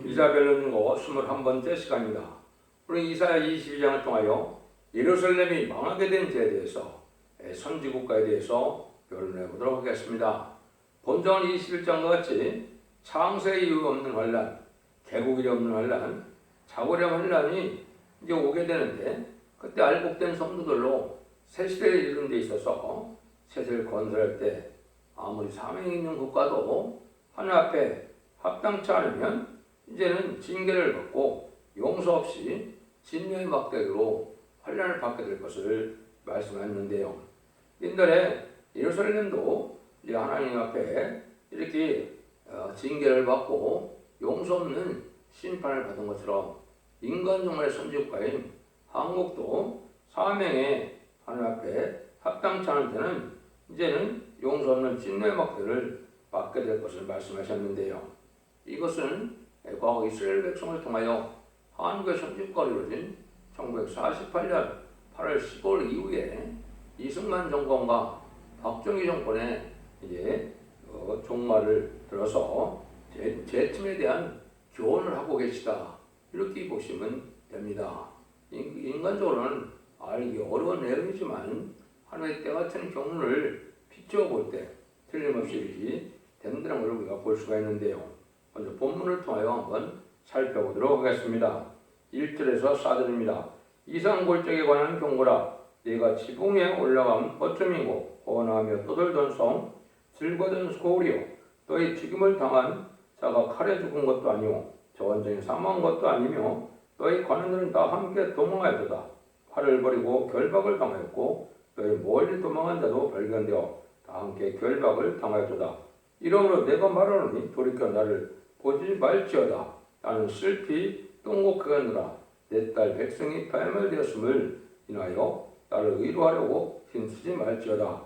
이사벨론고 21번째 시간입니다. 우리 이사야 22장을 통하여 예루살렘이 망하게 된 데에 대해서 선지국가에 대해서 변론해 보도록 하겠습니다. 본章 21장과 같이 창세 이후 없는 환란, 개국일이 없는 환란, 자고령 환란이 이제 오게 되는데, 그때 알곡된 성도들로 새 시대에 이르는 데 있어서 세세를 건설할 때 아무리 사명이 있는 국가도 하늘 앞에 합당치 않으면 이제는 징계를 받고 용서 없이 진노의 막대기로 환란을 받게 될 것을 말씀하셨는데요. 옛날에 예루살렘도 이제 하나님 앞에 이렇게 징계를 받고 용서 없는 심판을 받은 것처럼 인간종말의 선지국가인 한국도 사명에 하나님 앞에 합당치 않은 데는 이제는 용서 없는 진노의 막대를 받게 될 것을 말씀하셨는데요. 이것은 과거 이스라엘 백성을 통하여 한국의 선지국가로 이루어진 1948년 8월 15일 이후에 이승만 정권과 박정희 정권의 이제 종말을 들어서 재침에 대한 교훈을 하고 계시다, 이렇게 보시면 됩니다. 인간적으로는 알기 어려운 내용이지만 하나님의 때같은 경륜을 비추어 볼 때 틀림없이 이렇게 된다는 것을 우리가 볼 수가 있는데요. 먼저 본문을 통하여 한번 살펴보도록 하겠습니다. 1절에서 4절입니다. 이상골짜기에 관한 경고라. 네가 지붕에 올라가면 어쩌미고 번화하며 떠돌던 성, 들거든 소울이요, 너희 죽임을 당한 자가 칼에 죽은 것도 아니오, 저 원정에 사망한 것도 아니며 너희 관원들은 다 함께 도망하였도다. 활을 버리고 결박을 당하였고 너희 멀리 도망한 자도 발견되어 다 함께 결박을 당하였도다. 이러므로 내가 말하노니 돌이켜 나를 보지 말지어다. 나는 슬피 똥곡하느라 내 딸 백성이 파멸되었음을 인하여 나를 위로하려고 힘쓰지 말지어다.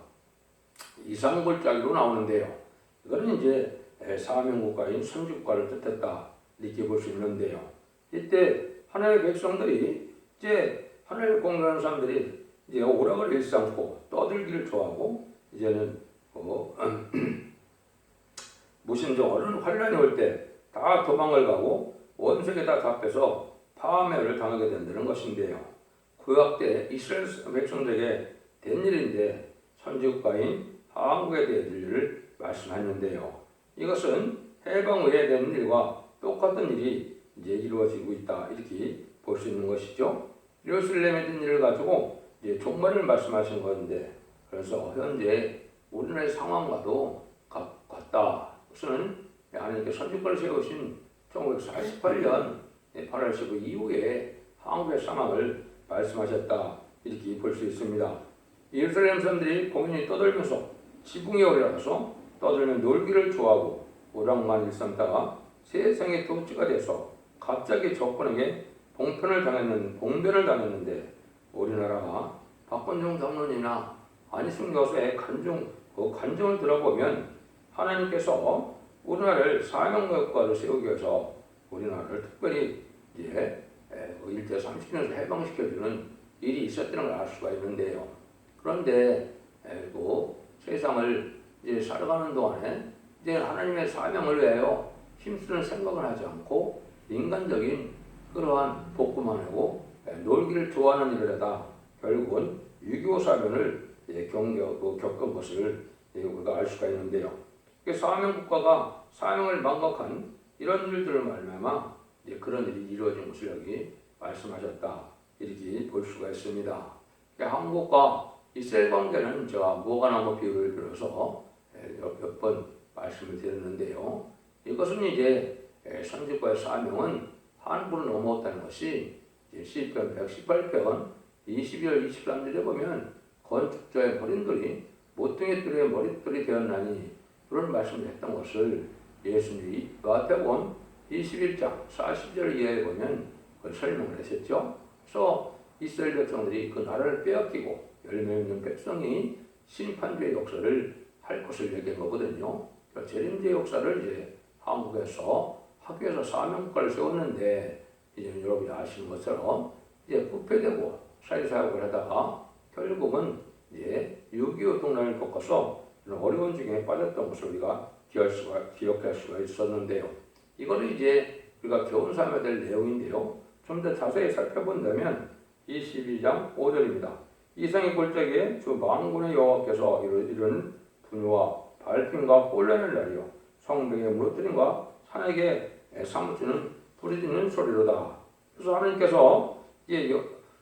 이상골짜기로 나오는데요. 이거는 이제 사명국가인 선지국가를 뜻했다, 이렇게 볼 수 있는데요. 이때 하나님의 백성들이 이제 하나님을 공경하는 사람들이 이제 오락을 일삼고 떠들기를 좋아하고 이제는 무신정 어른 환란이 올 때 다 도망을 가고 원색에다 잡혀서 파멸을 당하게 된다는 것인데요. 구약 때 이스라엘 백성들에게 된 일인데 선지국가인 한국에 대한 일을 말씀하는데요. 이것은 해방 후에 된 일과 똑같은 일이 이제 이루어지고 있다, 이렇게 볼 수 있는 것이죠. 예루살렘에 된 일을 가지고 이제 종말을 말씀하신 건데, 그래서 현재 우리나라의 상황과도 같다. 그것은 하나님께 선지국가를 세우신 1948년 8월 15일 이후에 한국의 상황을 말씀하셨다, 이렇게 볼 수 있습니다. 예루살렘 사람들이 공연히 떠들면서 지붕에 올라가서 떠들며 놀기를 좋아하고 오락만 일삼다가 세상의 도치가 돼서 갑자기 적군에게 봉변을 당했는데, 우리나라가 박건종 장로님이나 안희승 교수의 간증을 들어보면 하나님께서 우리나라를 사명국가로 세우기 위해서 우리나라를 특별히 이제 일제 30년에서 해방시켜주는 일이 있었다는 걸 알 수가 있는데요. 그런데 또 세상을 이제 살아가는 동안에 이제 하나님의 사명을 위하여 힘쓰는 생각을 하지 않고 인간적인 그러한 복구만 하고 놀기를 좋아하는 일을 하다 결국은 6.25 사변을 겪은 것을 우리가 알 수가 있는데요. 사명국가가 사명을 망각한 이런 일들을 말미암아 그런 일이 이루어진 것을 여기 말씀하셨다, 이렇게 볼 수가 있습니다. 한국과 이스라엘 관계는 제가 무관한 비유를 들어서 몇 번 말씀을 드렸는데요. 이것은 이제 선지국가의 사명은 한국으로 넘어왔다는 것이 시편 118편 22절 23절에 보면 건축자의 머릿돌이 모퉁이 뜰의 머릿돌이 되었나니, 그런 말씀을 했던 것을 예수님이 마태복음 21장 40절 이하에 보면 그걸 설명을 하셨죠. 그래서 이스라엘 백성들이 그 나라를 빼앗기고 열매 있는 백성이 심판주의 역사를 할 것을 얘기한 거거든요. 그러니까 재림주의 역사를 이제 한국에서 학교에서 사명국가를 세웠는데, 이제 여러분이 아시는 것처럼 이제 부패되고 사회사역을 하다가 결국은 이제 6.25 동란을 겪어서 어려운 중에 빠졌던 것을 우리가 기억할 수가 있었는데요. 이거를 이제 우리가 교훈삼아야 될 내용인데요. 좀 더 자세히 살펴본다면 22장 5절입니다. 이상의 골짜기에 주 만군의 여호와께서 이르는 분유와 발핀과 혼란의 날이요 성벽의 무너뜨림과 산에게 사무치는 부르짖는 소리로다. 그래서 하나님께서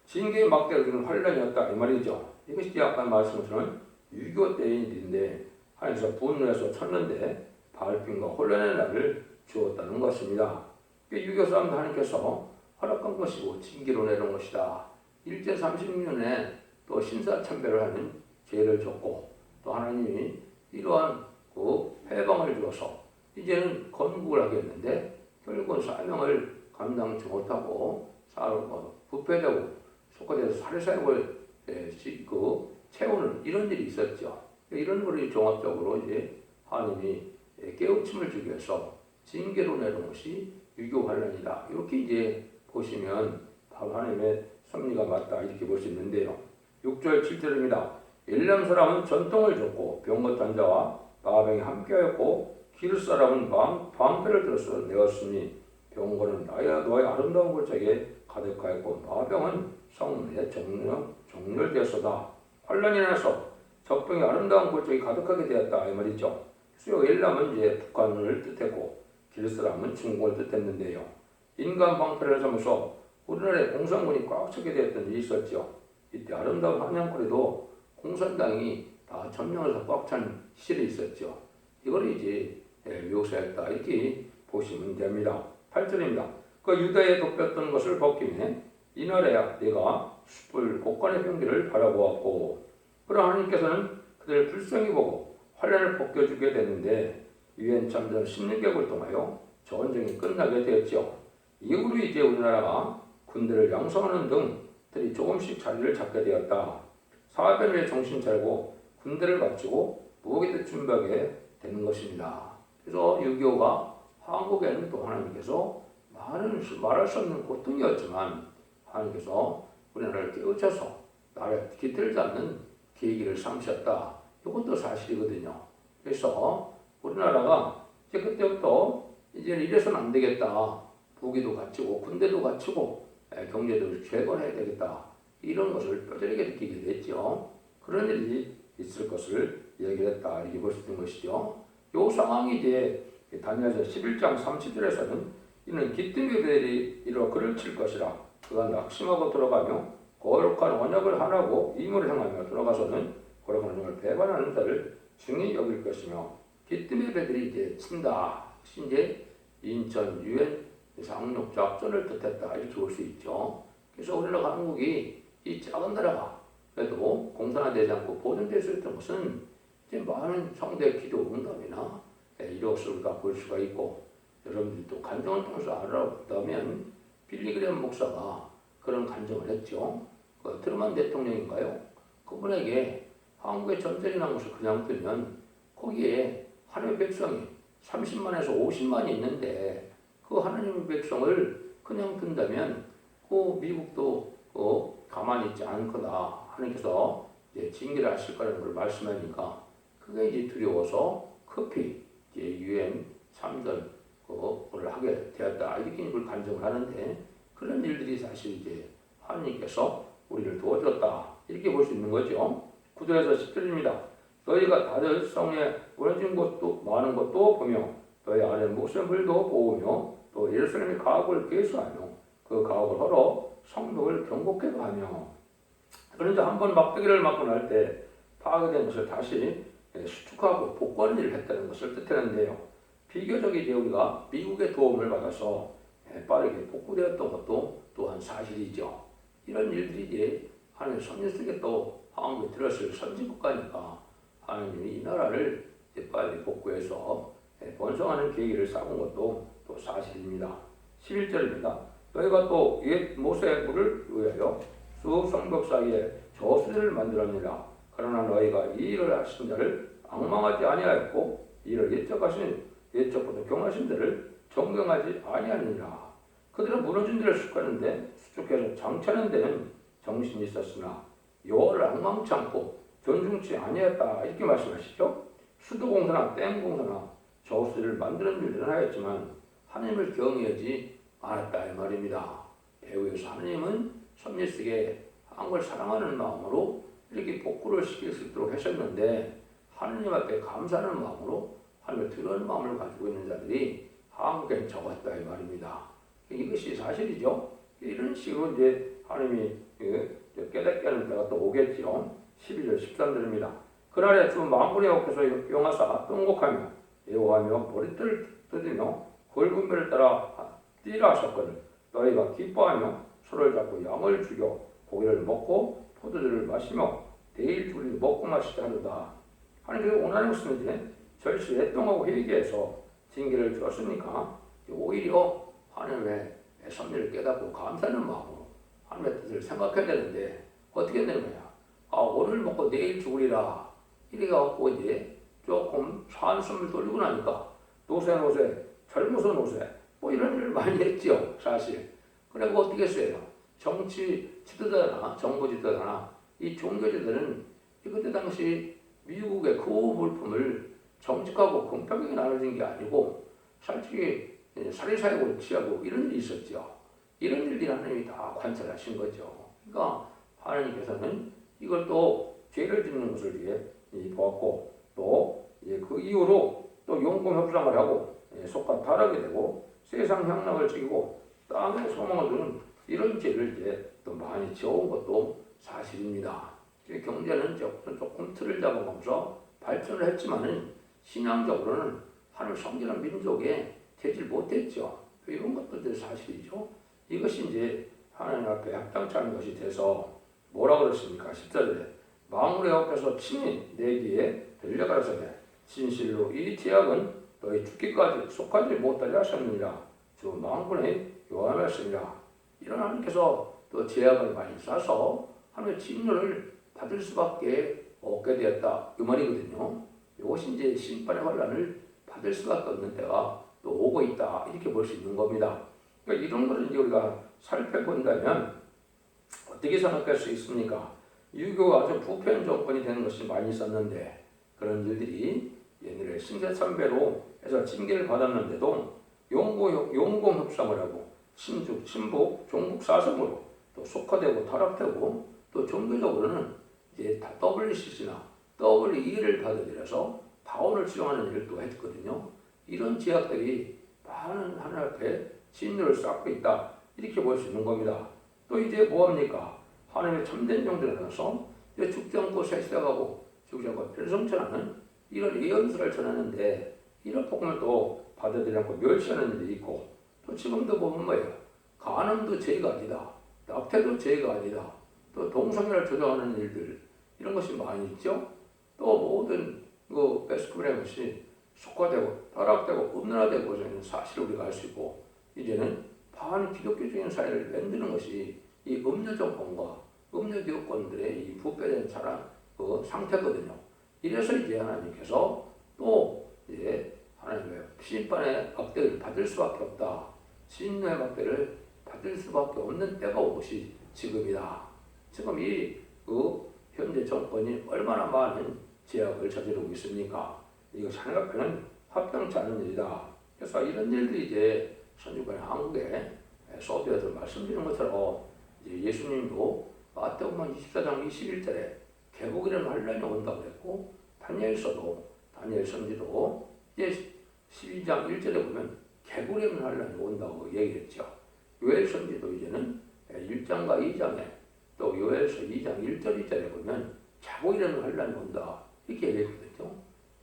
징계의 막대를 주는 환란이었다 이 말이죠. 이것이 아까 말씀처럼 유교 때의 일인데 하나님께서 분노해서 쳤는데 발핀과 혼란의 날을 주었다는 것입니다. 유교 사람도 하나님께서 허락한 것이고 징계로 내놓은 것이다. 일제 36년에 또 신사참배를 하는 죄를 졌고 또 하나님이 이러한 해방을 주어서 이제는 건국을 하겠는데 결국은 사명을 감당치 못하고 부패되고 속화돼서 사리사욕을 채우는 이런 일이 있었죠. 이런 것이 종합적으로 이제 하나님이 깨우침을 주기 위해서 징계로 내놓은 것이 유교 환란이다. 이렇게 이제 보시면 바로 하나님의 섭리가 맞다 이렇게 볼 수 있는데요. 6절 7절입니다. 엘람 사람은 전통을 줬고 병거 단자와 마병이 함께하였고 기르 사람은 방패를 들어서 내었으니 병거는 너의 아름다운 골짜기에 가득하였고 마병은 성내에 정렬되었소다. 환란이 나서 적병이 아름다운 골짜기 가득하게 되었다 이 말이죠. 그래서 엘람은 이제 북한을 뜻했고 기르 사람은 중국을 뜻했는데요. 인간 방패를 삼아서 우리나라에 공산군이 꽉 차게 되었던 일이 있었죠. 이때 아름다운 한양거리도 공산당이 다 점령해서 꽉 찬 시절이 있었죠. 이걸 이제 묘사했다 이렇게 보시면 됩니다. 8절입니다. 그 유다에 덮였던 것을 벗기매 이 나라야 내가 숯불 곳간의 병기를 바라보았고 그러나 하나님께서는 그들을 불쌍히 보고 환란을 벗겨주게 됐는데 유엔 참전 16개국을 통하여 전쟁이 끝나게 되었죠. 이후로 이제 우리나라가 군대를 양성하는 등들이 조금씩 자리를 잡게 되었다. 사변에 정신 차리고 군대를 갖추고 무기를 준비하게 되는 것입니다. 그래서 6.25가 한국에는 또 하나님께서 말할 수 없는 고통이었지만 하나님께서 우리나라를 깨우쳐서 나라에 깃들지 않는 계기를 삼으셨다. 이것도 사실이거든요. 그래서 우리나라가 이제 그때부터 이제 이래서는 안 되겠다. 무기도 갖추고 군대도 갖추고 경제도 재건해야 되겠다. 이런 것을 뼈저리게 느끼게 됐죠. 그런 일이 있을 것을 얘기했다. 이렇게 볼 수 있는 것이죠. 이 상황이 이제 다니엘서 11장 30절에서는 이는 기뜸이들이 이러 그를 칠 것이라 그가 낙심하고 돌아가며 거룩한 언약을 하라고 임을 행하며 돌아가서는 거룩한 언약을 배반하는 자를 중히 여길 것이며 기뜸의 배들이 이제 친다. 이제 인천 유엔 상륙 작전을 뜻했다 이렇게 볼 수 있죠. 그래서 우리나라 한국이 이 작은 나라가 그래도 공산화되지 않고 보존될 수 있던 것은 이제 많은 성대 기도 응답이나 이것을 우리가 볼 수가 있고 여러분들이 또 간증을 통해서 알아보다면 빌리그램 목사가 그런 간증을 했죠. 그 트루먼 대통령인가요? 그분에게 한국에 전쟁이 난 것을 그냥 두면 거기에 하나님의 백성이 30만에서 50만이 있는데 그 하나님의 백성을 그냥 둔다면 그 미국도 가만히 있지 않거나 하나님께서 이제 징계를 하실 거라는 걸 말씀하니까 그게 이제 두려워서 급히 이제 유엔 참전을 하게 되었다 이렇게 이걸 간증을 하는데 그런 일들이 사실 이제 하나님께서 우리를 도와줬다 이렇게 볼 수 있는 거죠. 9절에서 10절입니다. 너희가 다들 성에 무너진 곳도 많은 것도 보며 너희 아래 목숨을도 보으며 또 예루살렘의 가옥을 계수하며 그 가옥을 헐어 성벽을 경고케 하며 그런데 한번 막대기를 맞고 날 때 파괴된 것을 다시 수축하고 복구하는 일을 했다는 것을 뜻하는데요. 비교적 이제 우리가 미국의 도움을 받아서 빠르게 복구되었던 것도 또한 사실이죠. 이런 일들이 이제 하나님 섭리 속에 또 한국에 들었을 선진국가니까 하나님이 이 나라를 이제 빨리 복구해서 번성하는 계기를 쌓은 것도 또 사실입니다. 11절입니다. 너희가 또 옛 모세의 물을 위하여 수 성벽 사이에 저수지를 만들었느니라. 그러나 너희가 이 일을 하신 자를 앙망하지 아니하였고 이를 옛적부터 경하신 자를 존경하지 아니하느니라. 그들은 무너진 데를 숙하는데 수축해서 장차는 데는 정신이 있었으나 여호와를 앙망치 않고 존중치 아니했다 이렇게 말씀하시죠. 수도공사나 댐공사나 저수지를 만드는 일들은 하였지만 하나님을 경외하지 않았다 이 말입니다. 배후에서 하나님은 섭리스에게 한 걸 사랑하는 마음으로 이렇게 복구를 시킬 수 있도록 하셨는데 하나님 앞에 감사하는 마음으로 하나님을 두려워하는 마음을 가지고 있는 자들이 한국엔 적었다 이 말입니다. 이것이 사실이죠. 이런 식으로 이제 하나님이 깨닫게 하는 때가 또 오겠죠. 12절 13절입니다. 그날에 주 만군의 여호와께서 용하사 통곡하며 애호하며 머리털을 뜯으며 굵은 배를 따라 뛰라 하셨거든. 너희가 기뻐하며 소를 잡고 양을 죽여 고기를 먹고 포도주를 마시며 대일 둘이 먹고 마시자 하도다. 하나님께서 원하는 것은 이제 절시 애통하고 회개해서 징계를 주었으니까 오히려 하나님의 섭리를 깨닫고 감사하는 마음으로 하나님의 뜻을 생각해야 되는데 어떻게 되는 거야? 오늘 먹고 내일 죽으리라 이래 갖고 이제 조금 한숨을 돌리고 나니까 노세 젊어서 노세 뭐 이런 일을 많이 했죠 사실. 그리고 어떻게 했어요? 정치 지도자나 정부 지도자나 이 종교 지도자는 그때 당시 미국의 그 물품을 정직하고 공평하게 나눠진 게 아니고 솔직히 사리사욕을 취하고 이런 일이 있었죠. 이런 일들이 하나님이 다 관찰하신 거죠. 그러니까 하나님께서는 이걸 또 죄를 짓는 것을 위해 보았고 또 그 이후로 또 용공 협상을 하고 속과 타락이 되고 세상 향락을 지키고 땅에 소망을 두는 이런 죄를 이제 또 많이 지어온 것도 사실입니다. 경제는 조금 틀을 잡아가면서 발전을 했지만은 신앙적으로는 하나님을 섬기는 민족에 되질 못했죠. 이런 것도 사실이죠. 이것이 이제 하나님 앞에 합당치 않은 것이 돼서 뭐라 그랬습니까? 14절에 만군의 여호와께서 친히 내기에 들려가라사대 진실로 이 죄악은 너희 죽기까지 속하지 못하게 하셨느니라. 주 만군의 여호와였습니다. 이런 하나님께서 또 죄악을 많이 싸서 하나님의 진노를 받을 수밖에 없게 되었다. 이 말이거든요. 이것이 이제 심판의 환란을 받을 수밖에 없는 때가 또 오고 있다. 이렇게 볼 수 있는 겁니다. 그러니까 이런 것을 이제 우리가 살펴본다면 어떻게 생각할 수 있습니까? 유교가 아주 부패한 정권이 되는 것이 많이 있었는데 그런 일들이 옛날에 신세참배로 해서 징계를 받았는데도 용공 협상을 하고 친북, 종북 사성으로 또 속화되고 타락되고 또 종교적으로는 이제 다 WCC나 WE를 받아들여서 파원을 수용하는 일을 또 했거든요. 이런 제약들이 많은 하늘 앞에 진노를 쌓고 있다. 이렇게 볼 수 있는 겁니다. 또 이제 뭐합니까? 하나님의 참된 종들에 가서 죽지 않고 세시다가고 죽지 않고 별성천하는 이런 예언서를 전하는데 이런 복음을 또 받아들이지 않고 멸시하는 일이 있고 또 지금도 보면 뭐예요? 간음도 죄가 아니다. 납태도 죄가 아니다. 또 동성애를 조장하는 일들 이런 것이 많이 있죠. 또 모든 그 베스크분의 것이 속화되고 타락되고 음란화되고 있는 사실을 우리가 알 수 있고 이제는 반기독교적인 사회를 만드는 것이 이 음녀 정권과 음녀 교권들의 이 부패된 그 상태거든요. 이래서 이제 하나님께서 또 이제 하나님의 심판의 박대를 받을 수밖에 없다. 진노의 박대를 받을 수밖에 없는 때가 온 것이 지금이다. 지금 그 현재 정권이 얼마나 많은 제약을 저지르고 있습니까? 이거 하나님 앞에는 합당치 않은 일이다. 그래서 이런 일들이 이제 선지관의 한국에 소비에서 말씀드린 것처럼 이제 예수님도 마태복음 24장 21절에 개복이라는 환란이 온다고 그랬고 다니엘 선지도 이제 12장 1절에 보면 개구리라는 환란이 온다고 얘기했죠. 요엘 선지도 이제는 1장과 2장에 또 요엘서 2장 1절 2절에 보면 자고이라는 환란이 온다 이렇게 얘기했거든요.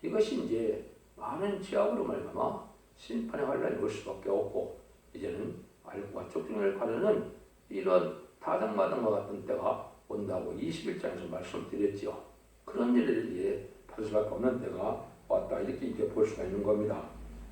이것이 이제 많은 제약으로 말미암아 심판의 환란이 올 수밖에 없고 이제는 알과 촉증을 가르는 이런 타당마당과 같은 때가 온다고 21장에서 말씀드렸죠. 그런 일을 이제 받을 수밖에 없는 때가 왔다 이렇게 이제 볼 수가 있는 겁니다.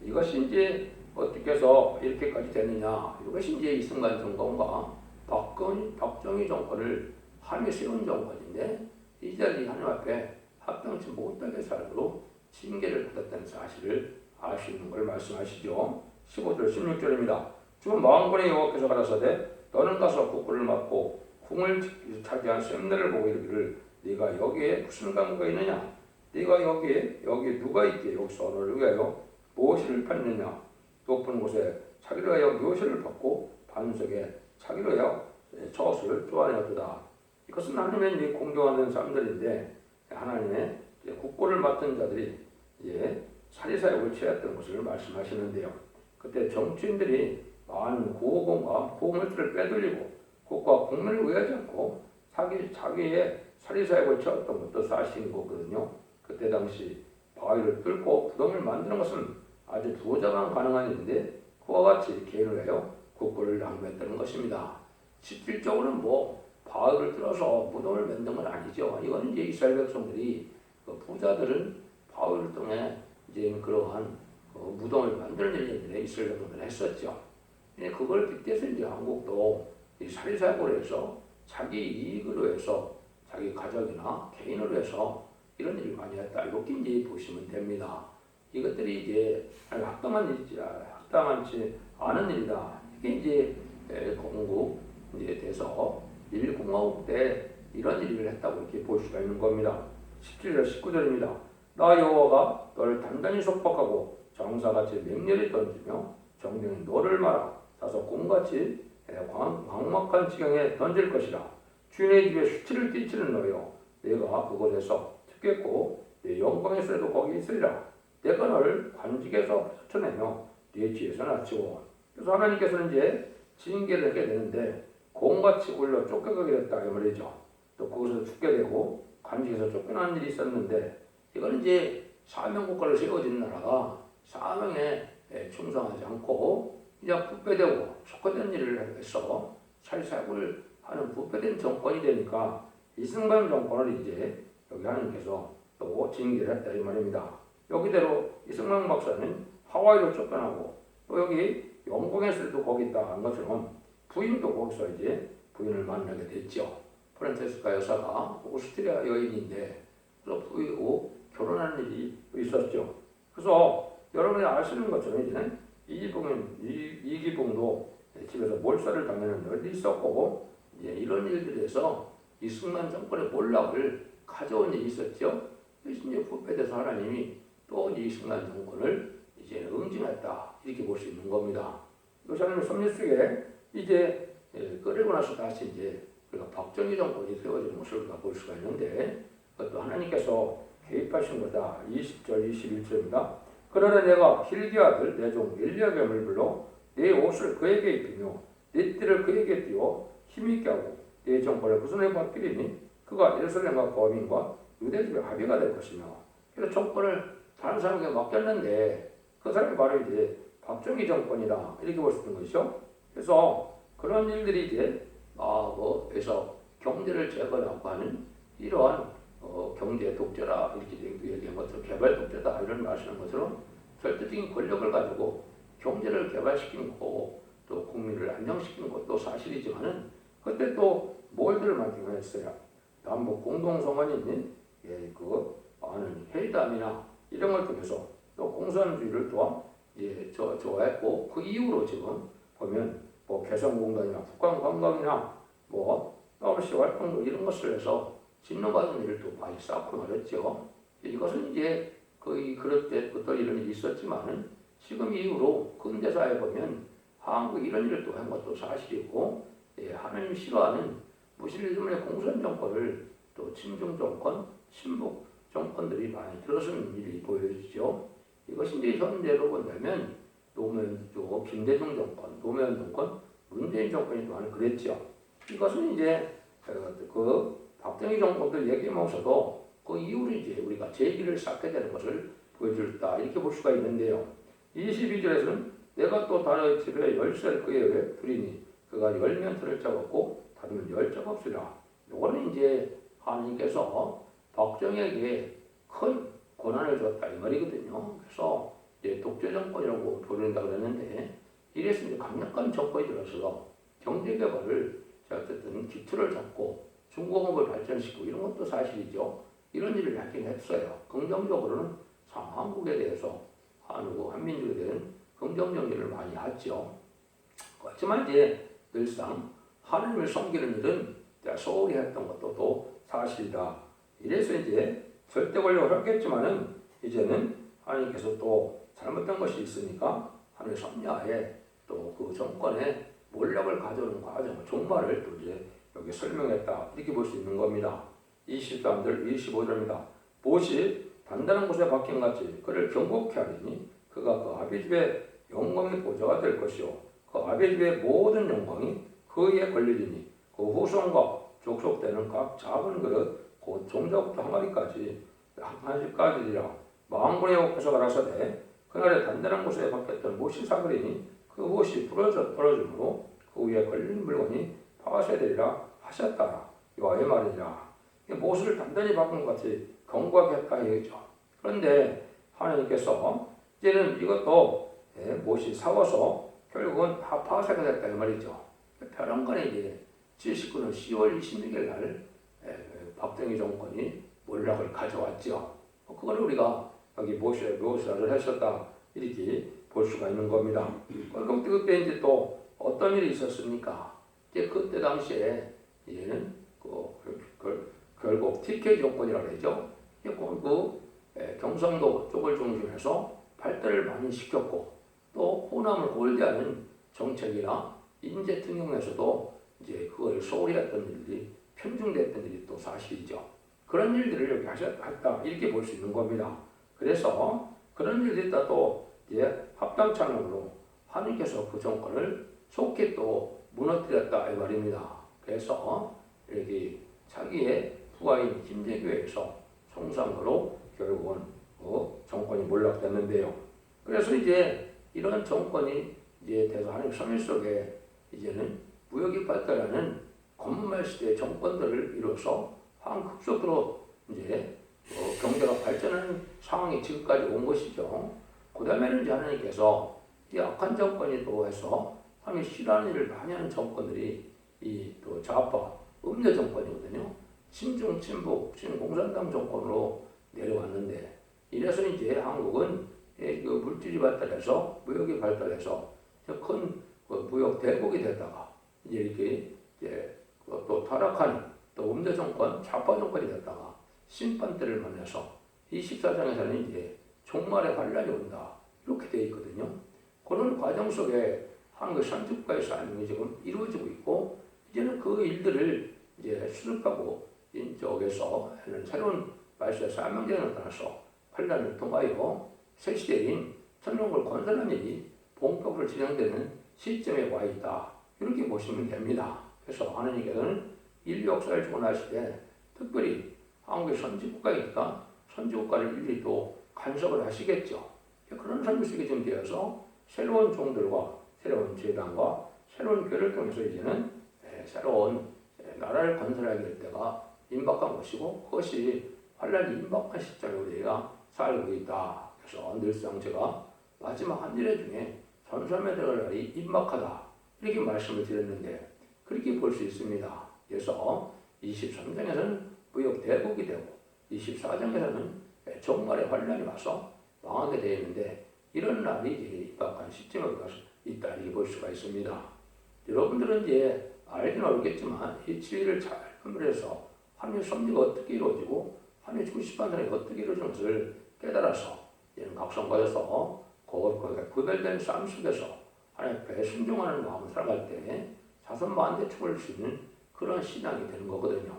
이것이 이제 어떻게 해서 이렇게까지 되느냐? 이것이 이제 이승만 정권과 박정희 정권을 하나님이 세운 정권인데 이 자리 하나님 앞에 합당치 못하게 살도록 징계를 받았다는 사실을 알 수 있는 걸 말씀하시죠. 15절 16절입니다. 주 만군의 여호와께서 가라사대 너는 가서 북굴을 막고 궁을 차지한 샘내를 보고 이르기를 네가 여기에 무슨 강구가 있느냐? 네가 여기 누가 있기에 여기서 너를 위하여 무엇을 팔느냐? 높은 곳에 자기로 하여 묘시를 받고 반석에 자기로 하여 저것을 좋아하였도다. 이것은 하나님의 공경하는 사람들인데 하나님의 국고를 맡은 자들이 사리사욕을 취했던 것을 말씀하시는데요. 그때 정치인들이 많은 구호공과 보물들을 빼돌리고 국가 국민을 의하지 않고 자기의 사리사욕을 취했던 것도 사실인 거거든요. 그때 당시 바위를 뚫고 부동을 만드는 것은 아주 부자만 가능한 일인데 그와 같이 개인을 하여 국고를 낭비했다는 것입니다. 실질적으로는 바위를 뚫어서 무덤을 만든 건 아니죠. 이거는 이제 이스라엘 백성들이 부자들은 바위를 통해 이제 그러한 무덤을 만드는 일인데 이스라엘 백성들이 했었죠. 그걸 빗대서 이제 한국도 이 사리사욕을 해서 자기 이익으로 해서 자기 가족이나 개인으로 해서 이런 일을 많이 했다. 이렇게 이제 보시면 됩니다. 이것들이 이제 합당하지 않은 일이다. 이게 이제 건국 이제 돼서 일공화국 때 이런 일을 했다고 이렇게 볼 수가 있는 겁니다. 17절 19절입니다. 나 여호와가 너를 단단히 속박하고 장사같이 맹렬히 던지며 정령이 너를 말아 사서 곰같이 광막한 지경에 던질 것이라. 주인의 집에 수치를 끼치는 너여 내가 그곳에서 죽겠고 내 영광에서도 거기 있으리라. 내가 너를 관직에서 쫓아내며 네 뒤에서 낮추고. 그래서 하나님께서는 이제 징계를 하게 되는데 곰같이 올려 쫓겨가게 됐다 이 말이죠. 또 거기서 죽게 되고 관직에서 쫓겨나는 일이 있었는데 이거는 이제 사명국가를 세워진 나라가 사명에 충성하지 않고 그냥 부패되고 속화된 일을 해서 사리사욕을 하는 부패된 정권이 되니까 이승만 정권을 이제 여기 하나님께서 또 징계를 했다 이 말입니다. 여기대로 이승만 박사는 하와이로 쫓겨나고 또 여기 영국에서도 거기 있다 한 것처럼 부인도 거기서 이제 부인을 만나게 됐죠. 프란체스카 여사가 오스트리아 여인인데 그래서 부인하고 결혼하는 일이 있었죠. 그래서 여러분이 아시는 것처럼 이제 이기붕도 집에서 몰살을 당하는 일이 있었고 이제 이런 일들에서 이승만 정권의 몰락을 가져온 일이 있었죠. 그래서 이제 부패돼서 하나님이 또 이승만 정권을 이제 응징했다 이렇게 볼 수 있는 겁니다. 이것이 하나님의 섭리 속에 이제 끓이고 나서 다시 이제 우리가 박정희 정권이 세워지는 것을 우리가 볼 수가 있는데 그것도 하나님께서 개입하신 거다. 20절 21절입니다. 그러나 내가 hil기 아들 내 종 엘리야겜을 불러 내 옷을 그에게 입히며 내 띠를 그에게 띄워 힘있게 하고 내 정권을 그 손에 받기리니 그가 예루살렘과 거민과 유대 집에 합의가 될 것이며. 그래서 정권을 다른 사람에게 맡겼는데 그 사람이 바로 이제 박정희 정권이다 이렇게 볼 수 있는 것이죠. 그래서 그런 일들이 이제 그래서 경제를 제거하고 하는 이러한 경제 독재라 이렇게 얘기한 것처럼 개발 독재다 이런 말씀하는 것처럼 절대적인 권력을 가지고 경제를 개발시키는 거고 또 국민을 안정시키는 것도 사실이지만은 그때 또 뭘들 만들어냈어요. 남북 공동성원이 아는 회담이나 이런 걸 통해서 또 공산주의를 또한 좋아했고 그 이후로 지금 보면 개성공단이나 북한관광이나 WC 활동도 이런 것을 해서 진노받은 일을 또 많이 쌓고 말했죠. 이것은 이제 거의 그럴 때부터 이런 일이 있었지만은 지금 이후로 근대사에 보면 한국 이런 일을 또 한 것도 사실이고 하나님 싫어하는 무슬림의 공산 정권을 또 친중 정권, 친북 정권들이 많이 들어서는 일이 보여지죠. 이것이 이제 현재로 본다면 노무현 김대중 정권, 노무현 정권, 문재인 정권이 많이 그랬죠. 이것은 이제 박정희 정권들 얘기하면서도 그 이후로 이제 우리가 제기를 쌓게 되는 것을 보여줬다 이렇게 볼 수가 있는데요. 22절에서는 내가 또 다른 집에 열쇠를 그에게 두리니 그가 열면 틀을 잡았고 닫으면 열 자가 없으리라. 이거는 이제 하나님께서 박정희에게 큰 고난을 줬다 이 말이거든요. 그래서 이제 독재 정권이라고 부른다 그랬는데 이래서 이제 강력한 정권이 들어서 경제 개발을 어쨌든 기초를 잡고 중공업을 발전시키고 이런 것도 사실이죠. 이런 일을 하긴 했어요. 긍정적으로는 참 한국에 대해서 한민족에 대한 긍정적 일을 많이 했죠. 그렇지만 이제 늘상 하나님을 섬기는 일은 소홀히 했던 것도 또 사실이다. 이래서 이제 절대 권력을 했겠지만은 이제는 하나님께서 또 잘못된 것이 있으니까 하나님의 섭리하에 또 그 정권의 몰락을 가져오는 과정, 종말을 또 이제 여기 설명했다. 이렇게 볼 수 있는 겁니다. 23절, 25절입니다. 무엇이 단단한 곳에 박힌 같이 그를 경고케 하리니 그가 그 아비 집의 영광의 보좌가 될 것이요 그 아비 집의 모든 영광이 그에 걸리리니 그 후손과 족속되는 각 작은 그릇 곧 종자부터 항아리까지 하나씩까지리라. 만군의 여호와께서 가라사대 그날에 단단한 곳에 박혔던 못이 사그리니 그 못이 부러짐으로 그 위에 걸린 물건이 파쇄되리라 하셨다. 여호와의 말이니라. 못을 단단히 박은 것 같이 견고하게 했다 이거죠. 그런데 하나님께서 이제는 이것도 못이 사워서 결국은 다 파쇄가 됐다 이 말이죠. 벼랑간에 이제 79년 10월 26일 날 박정희 정권이 몰락을 가져왔죠. 그걸 우리가 여기 묘사를 했었다 이렇게 볼 수가 있는 겁니다. 그때 이제 또 어떤 일이 있었습니까? 이제 그때 당시에 이제는 결국 TK 정권이라고 그러죠. 경상도 쪽을 중심해서 발달을 많이 시켰고 또 호남을 홀대하는 정책이나 인재 등용에서도 이제 그걸 소홀히 했던 일들이 편중됐던 일이 또 사실이죠. 그런 일들을 여기 하셨다 이렇게 볼 수 있는 겁니다. 그래서 그런 일들이 있다 또 이제 합당찬으로 하나님께서 그 정권을 속히 또 무너뜨렸다 이 말입니다. 그래서 이렇게 자기의 부하인 김재규에서 총상으로 결국은 정권이 몰락됐는데요. 그래서 이제 이런 정권이 이제 돼서 하나님 섭리 속에 이제는 무역이 발달하는 건물 시대의 정권들을 이뤄서 한 급속도로 이제 경제가 발전하는 상황이 지금까지 온 것이죠. 그 다음에는 이제 하나님께서 이 악한 정권이 또 해서 하나님 싫어하는 일을 많이 하는 정권들이 이 또 좌파 음녀 정권이거든요. 친중 친북 친공산당 정권으로 내려왔는데 이래서 이제 한국은 그 물질이 발달해서 무역이 발달해서 큰 무역 대국이 됐다가 이제 이렇게 이제 또 타락한 또 음대 정권, 좌파 정권이 됐다가 심판대를 만나서 24장에서는 이제 종말의 환란이 온다 이렇게 되어 있거든요. 그런 과정 속에 한국 선진국가의 삶이 지금 이루어지고 있고 이제는 그 일들을 이제 수습하고 인쪽에서 하는 새로운 말씀의 사명제에 따라서 환란을 통하여 새 시대인 천국을 건설하는 일이 본격으로 진행되는 시점에 와 있다 이렇게 보시면 됩니다. 그래서 하나님께서는 인류 역사를 주고 나실 때 특별히 한국의 선진국가이니까 선진국가를 일일이 또 간섭을 하시겠죠. 그런 삶 속에 지금 되어서 새로운 종들과 새로운 재단과 새로운 교회를 통해서 이제는 새로운 나라를 건설하게 될 때가 임박한 것이고 그것이 환란이 임박한 시점에 우리가 살고 있다. 그래서 늘상 제가 마지막 한 일회 중에 전섬에 들어갈 날이 임박하다 이렇게 말씀을 드렸는데 그렇게 볼 수 있습니다. 그래서 23장에서는 무역 대국이 되고 24장에서는 종말의 환란이 와서 망하게 되어 있는데 이런 날이 이제 임박한 시점에 있다 이렇게 볼 수가 있습니다. 여러분들은 이제 알기는 어렵겠지만 이 진리를 잘 분별해서 하나님의 섭리가 어떻게 이루어지고 하나님의 주고 싶은 사람이 어떻게 이루어지는 것을 깨달아서 이제는 각성받아서 구별된 삶 속에서 하나님 앞에 순종하는 마음을 살아갈 때 자선 만대축을 수 있는 그런 신앙이 되는 거거든요.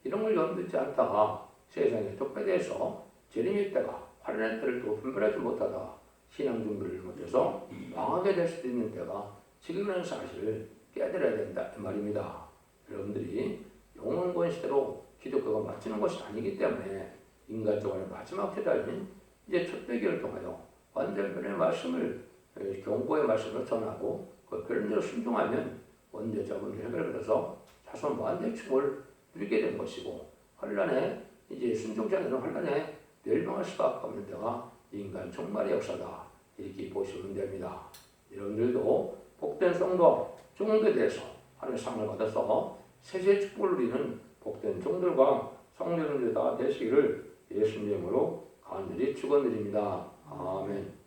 이런 걸 염두치 않다가 세상에 독배돼서 재림의 때가 환란의 때를 또 분별하지 못하다 신앙 준비를 못해서 망하게 될 수도 있는 때가 지금이라는 사실을 깨달아야 된다 이 말입니다. 여러분들이 영원권 시대로 기독교가 마치는 것이 아니기 때문에 인간적으로 마지막 세대인 이제 첫대기를 통하여 완전 변의 말씀을 경고의 말씀을 전하고 그 변대로 순종하면 원죄자 문제 해결해서 자손 만대축을 누리게 된 것이고 환란에 이제 순종치 않는 환란에 멸망할 수밖에 없는 때가 인간 종말의 역사다 이렇게 보시면 됩니다. 여러분들도 복된 성도 종들에 대해서 하나님의 상을 받아서 세세 축복을 누리는 복된 종들과 성도님들 다 되시기를 예수님으로 간절히 축원드립니다. 아멘.